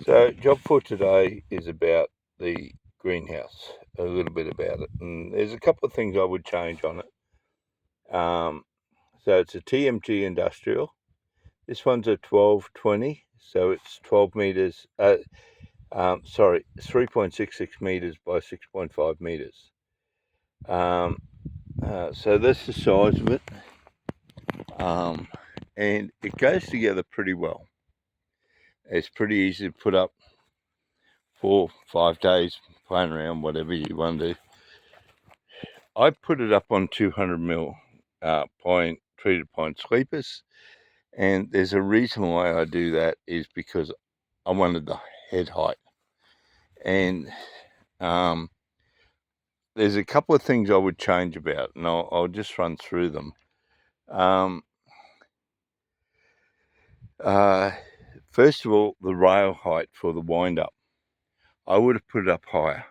So job for today is about the greenhouse, a little bit about it, and there's a couple of things I would change on it. So it's a TMG industrial. This one's a 1220, so it's 12 meters. 3.66 meters by 6.5 meters. So that's the size of it, and it goes together pretty well. It's pretty easy to put up 4-5 days playing around, whatever you want to do. I put it up on 200 mil treated pine sleepers, and there's a reason why I do that is because I wanted the head height, and there's a couple of things I would change about, and I'll just run through them. First of all, the rail height for the wind up, I would have put it up higher,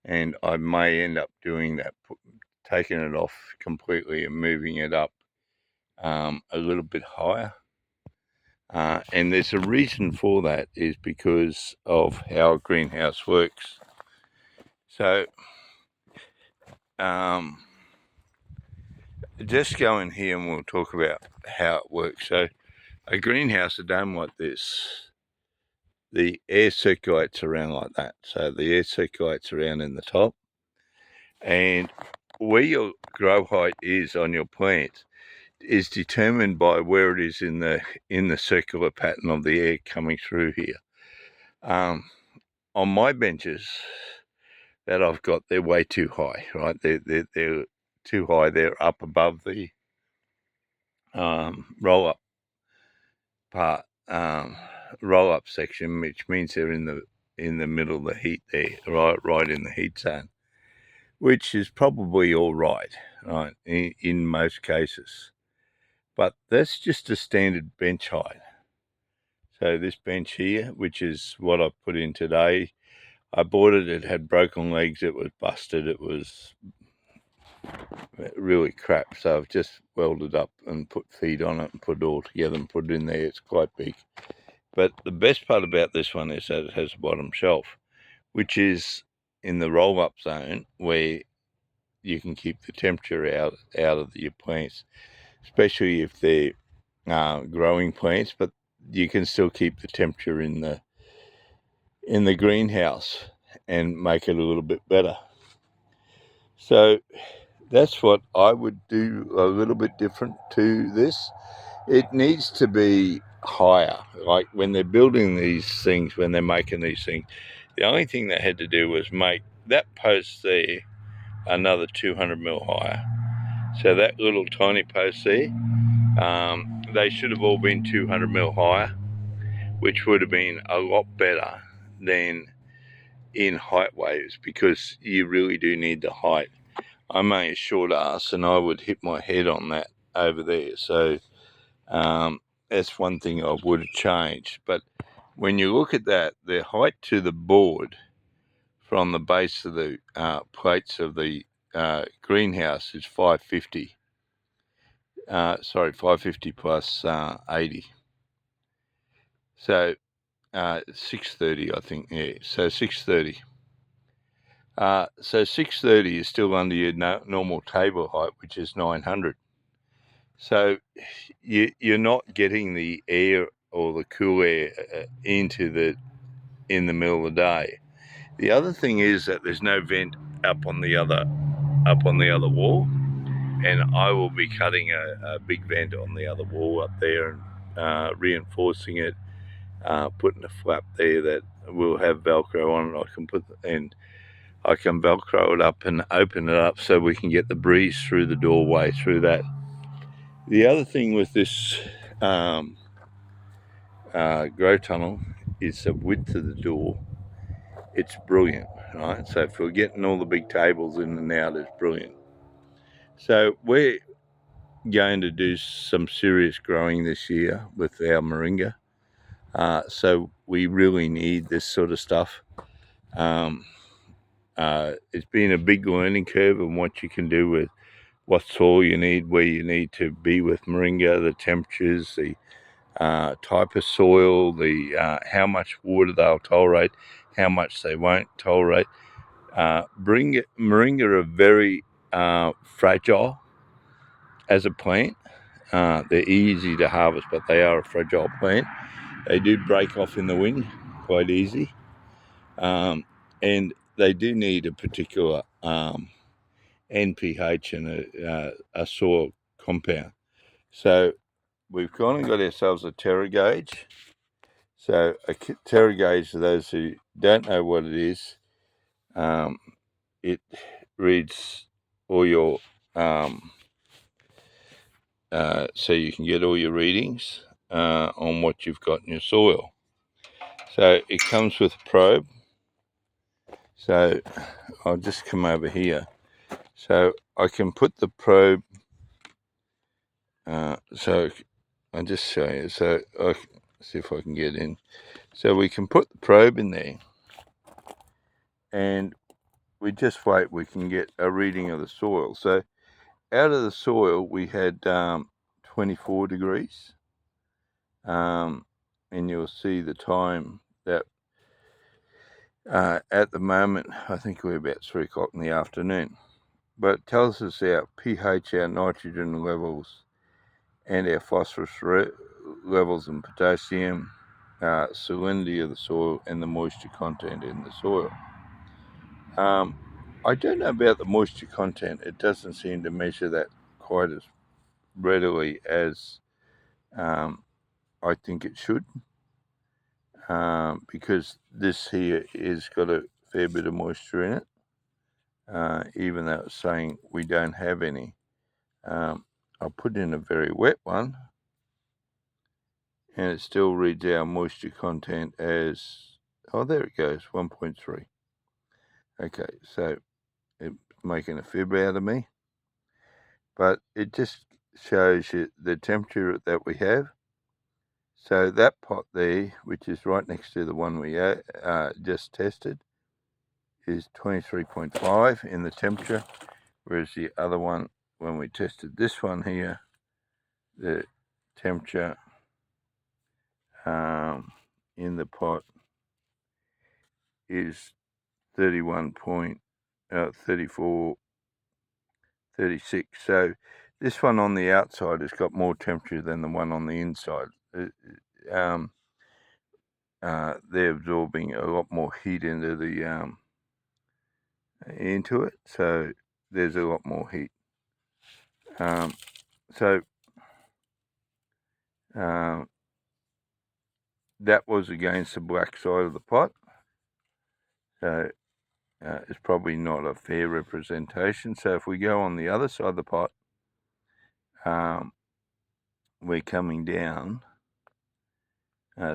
and I may end up doing that, taking it off completely and moving it up a little bit higher. And there's a reason for that, is because of how a greenhouse works. So just go in here and we'll talk about how it works. So a greenhouse, a dome like this, the air circulates around like that. So the air circulates around in the top, and where your grow height is on your plants is determined by where it is in the circular pattern of the air coming through here. On my benches that I've got, they're way too high, right? They're too high. They're up above the roll-up part, roll-up section, which means they're in the middle of the heat there, right in the heat zone, which is probably all right in most cases. But that's just a standard bench height. So this bench here, which is what I put in today, I bought it, it had broken legs, it was busted, it was really crap. So I've just welded up and put feet on it and put it all together and put it in there. It's quite big. But the best part about this one is that it has a bottom shelf, which is in the roll-up zone where you can keep the temperature out of your plants, especially if they're growing plants, but you can still keep the temperature in the greenhouse and make it a little bit better. So that's what I would do a little bit different to this. It needs to be higher. Like when they're building these things, when they're making these things, the only thing they had to do was make that post there another 200 mil higher. So that little tiny post there, they should have all been 200 mil higher, which would have been a lot better than in height waves, because you really do need the height. I'm only a short ass, and I would hit my head on that over there. So that's one thing I would have changed. But when you look at that, the height to the board from the base of the plates of the greenhouse is 550. 550 plus 80. So 630, I think. Yeah, so 630. So 630 is still under your normal table height, which is 900. So you're not getting the air or the cool air in the middle of the day. The other thing is that there's no vent up on the other wall, and I will be cutting a big vent on the other wall up there and reinforcing it, putting a flap there that will have Velcro on it. I can Velcro it up and open it up so we can get the breeze through the doorway through that. The other thing with this grow tunnel is the width of the door. It's brilliant, right? So if we're getting all the big tables in and out, it's brilliant. So we're going to do some serious growing this year with our Moringa. So we really need this sort of stuff. It's been a big learning curve on what you can do with what soil you need, where you need to be with Moringa, the temperatures, the type of soil, the how much water they'll tolerate, how much they won't tolerate. Moringa are very fragile as a plant. They're easy to harvest, but they are a fragile plant. They do break off in the wind quite easy. And they do need a particular NPH and a soil compound. So we've kind of got ourselves a terra gauge. So a terra gauge, for those who don't know what it is, it reads all your, so you can get all your readings on what you've got in your soil. So it comes with a probe. So I'll just come over here. So I can put the probe, so I'll just show you. So I'll see if I can get in. So we can put the probe in there and we just wait, we can get a reading of the soil. So out of the soil, we had 24 degrees. And you'll see the time that at the moment, I think we're about 3 o'clock in the afternoon. But it tells us our pH, our nitrogen levels, and our phosphorus levels and potassium, salinity of the soil, and the moisture content in the soil. I don't know about the moisture content. It doesn't seem to measure that quite as readily as I think it should, because this here has got a fair bit of moisture in it, even though it's saying we don't have any. I'll put in a very wet one, and it still reads our moisture content as, oh, there it goes, 1.3. Okay, so it's making a fib out of me, but it just shows you the temperature that we have. So that pot there, which is right next to the one we just tested, is 23.5 in the temperature, whereas the other one, when we tested this one here, the temperature in the pot is 34, 36. So this one on the outside has got more temperature than the one on the inside. They're absorbing a lot more heat into it, so there's a lot more heat. That was against the black side of the pot, so it's probably not a fair representation. So if we go on the other side of the pot, we're coming down,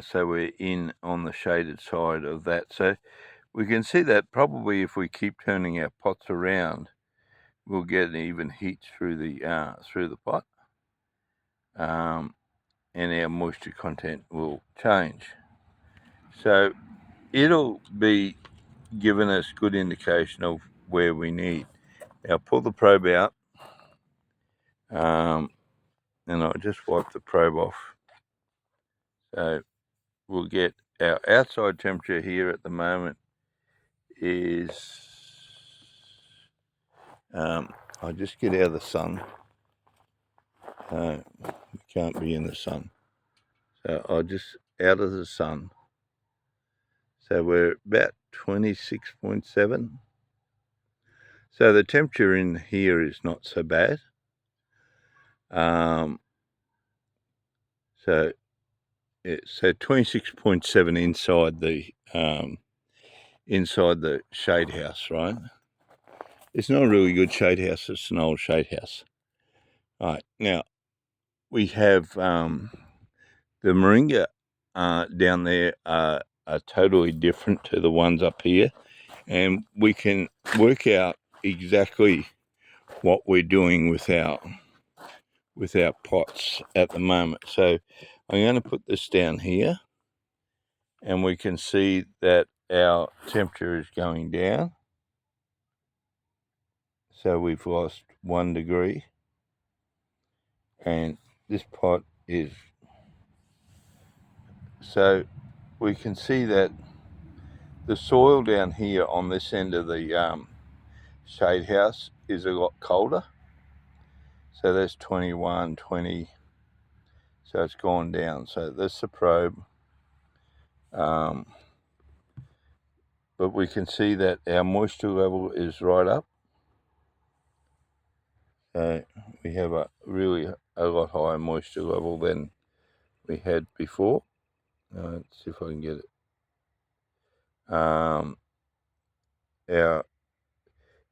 so we're in on the shaded side of that. So we can see that probably if we keep turning our pots around, we'll get even heat through the pot, and our moisture content will change. So it'll be giving us good indication of where we need. Now pull the probe out, and I'll just wipe the probe off. So we'll get our outside temperature here at the moment is, I'll just get out of the sun. We can't be in the sun. So I'll just out of the sun. So we're about 26.7. So the temperature in here is not so bad. So it's 26.7 inside the shade house, right? It's not a really good shade house, it's an old shade house. All right, now we have the Moringa down there are totally different to the ones up here, and we can work out exactly what we're doing with our pots at the moment. So I'm going to put this down here, and we can see that our temperature is going down. So we've lost 1 degree, and this pot is So we can see that the soil down here on this end of the shade house is a lot colder. So there's 21, 20, so it's gone down. So that's the probe. But we can see that our moisture level is right up. So we have a lot higher moisture level than we had before. Let's see if I can get it. Our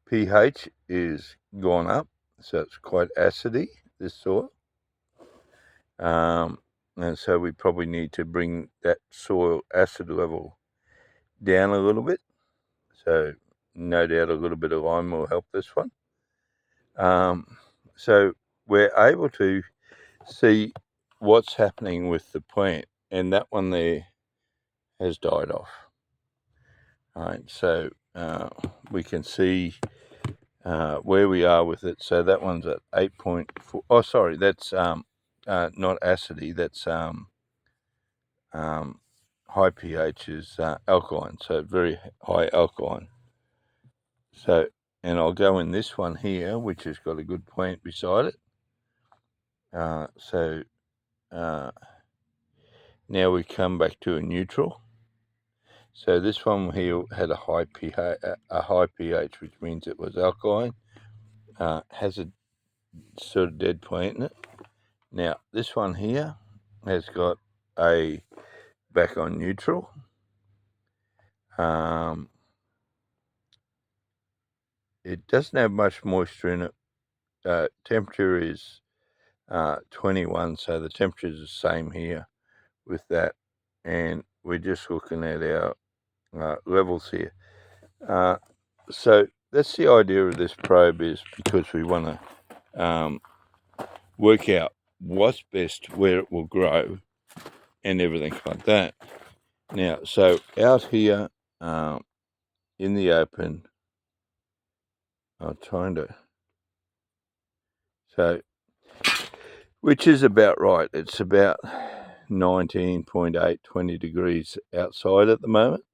pH is gone up, so it's quite acidy, this soil. And so we probably need to bring that soil acid level down a little bit. So no doubt a little bit of lime will help this one. So we're able to see what's happening with the plant, and that one there has died off. All right, so we can see where we are with it. So that one's at 8.4. Oh, sorry, that's not acidy. That's high pH is alkaline, so very high alkaline. So, and I'll go in this one here, which has got a good plant beside it. So now we come back to a neutral. So this one here had a high pH, which means it was alkaline. Has a sort of dead plant in it. Now this one here has got a back on neutral. It doesn't have much moisture in it. Temperature is 21, so the temperature is the same here with that, and we're just looking at our levels here. So that's the idea of this probe, is because we want to work out what's best, where it will grow, and everything like that. Now, so out here in the open, I'm trying to, so, which is about right. It's about 19.8, 20 degrees outside at the moment.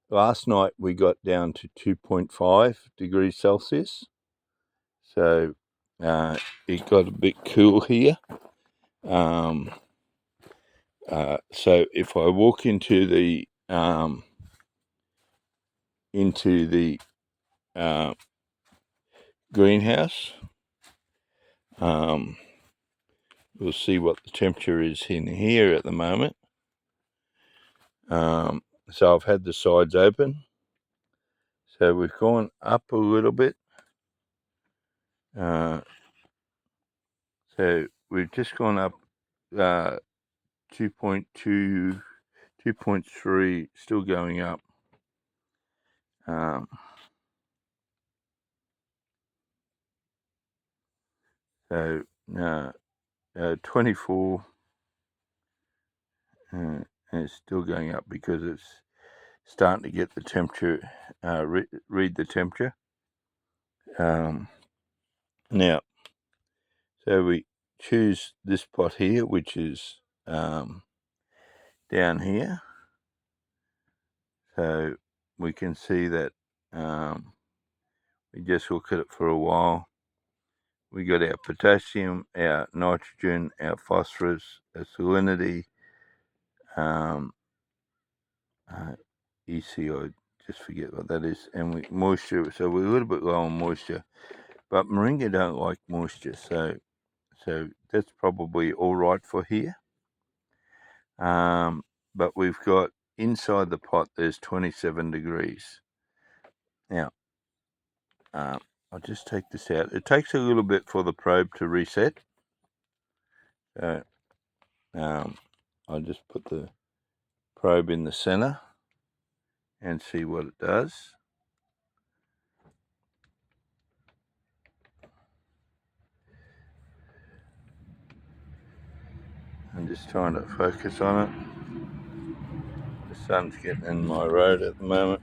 Last night we got down to 2.5 degrees Celsius. So it got a bit cool here. So if I walk into the greenhouse, we'll see what the temperature is in here at the moment. So I've had the sides open. So we've gone up a little bit. So we've just gone up 2.2, 2.3, still going up. So 24, and it's still going up because it's starting to get the temperature, read the temperature. Now, so we choose this pot here, which is down here. So we can see that we just look at it for a while. We got our potassium, our nitrogen, our phosphorus, our salinity, EC, just forget what that is, and moisture. So we're a little bit low on moisture, but Moringa don't like moisture, so that's probably all right for here. But we've got inside the pot, there's 27 degrees. Now, I'll just take this out. It takes a little bit for the probe to reset. So I'll just put the probe in the center and see what it does. I'm just trying to focus on it. The sun's getting in my road at the moment.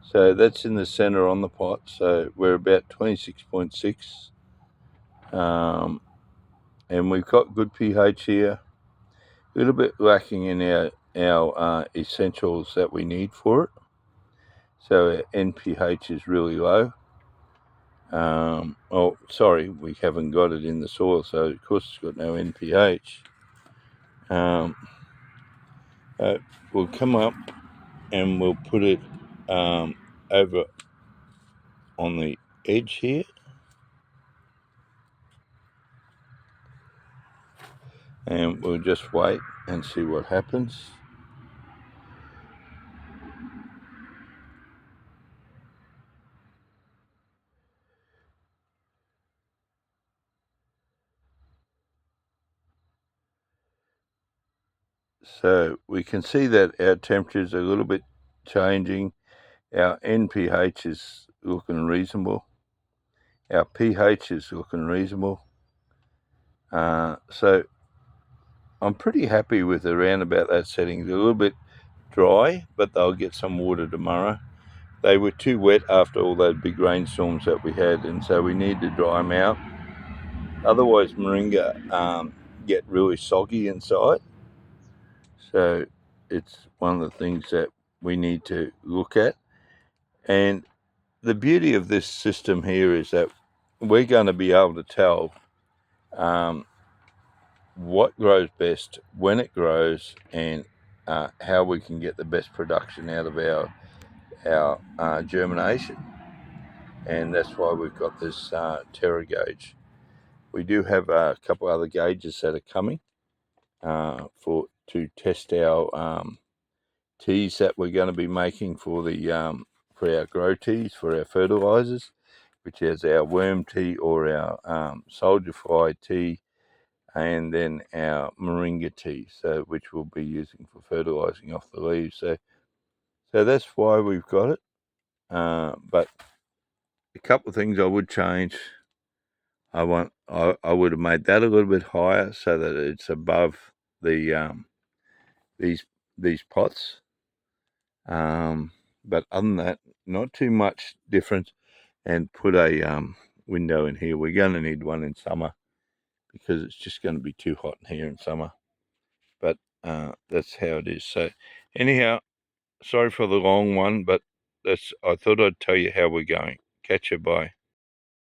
So that's in the center on the pot. So we're about 26.6. and we've got good pH here. A little bit lacking in our essentials that we need for it. So our NPH is really low. Oh, sorry, we haven't got it in the soil, so of course it's got no NPH. We'll come up and we'll put it over on the edge here, and we'll just wait and see what happens. So we can see that our temperatures are a little bit changing. Our NPH is looking reasonable. Our pH is looking reasonable. So I'm pretty happy with around about that setting. They're a little bit dry, but they'll get some water tomorrow. They were too wet after all those big rainstorms that we had, and so we need to dry them out. Otherwise, Moringa get really soggy inside. So it's one of the things that we need to look at. And the beauty of this system here is that we're going to be able to tell what grows best, when it grows, and how we can get the best production out of our germination. And that's why we've got this Terra gauge. We do have a couple other gauges that are coming to test our teas that we're going to be making for our grow teas for our fertilizers, which is our worm tea or our soldier fly tea, and then our Moringa tea, so which we'll be using for fertilizing off the leaves. So that's why we've got it. But a couple of things I would change. I would have made that a little bit higher so that it's above the these pots. But other than that, not too much different. And put a window in here. We're going to need one in summer because it's just going to be too hot in here in summer. But that's how it is. So anyhow, sorry for the long one, but I thought I'd tell you how we're going. Catch you, bye.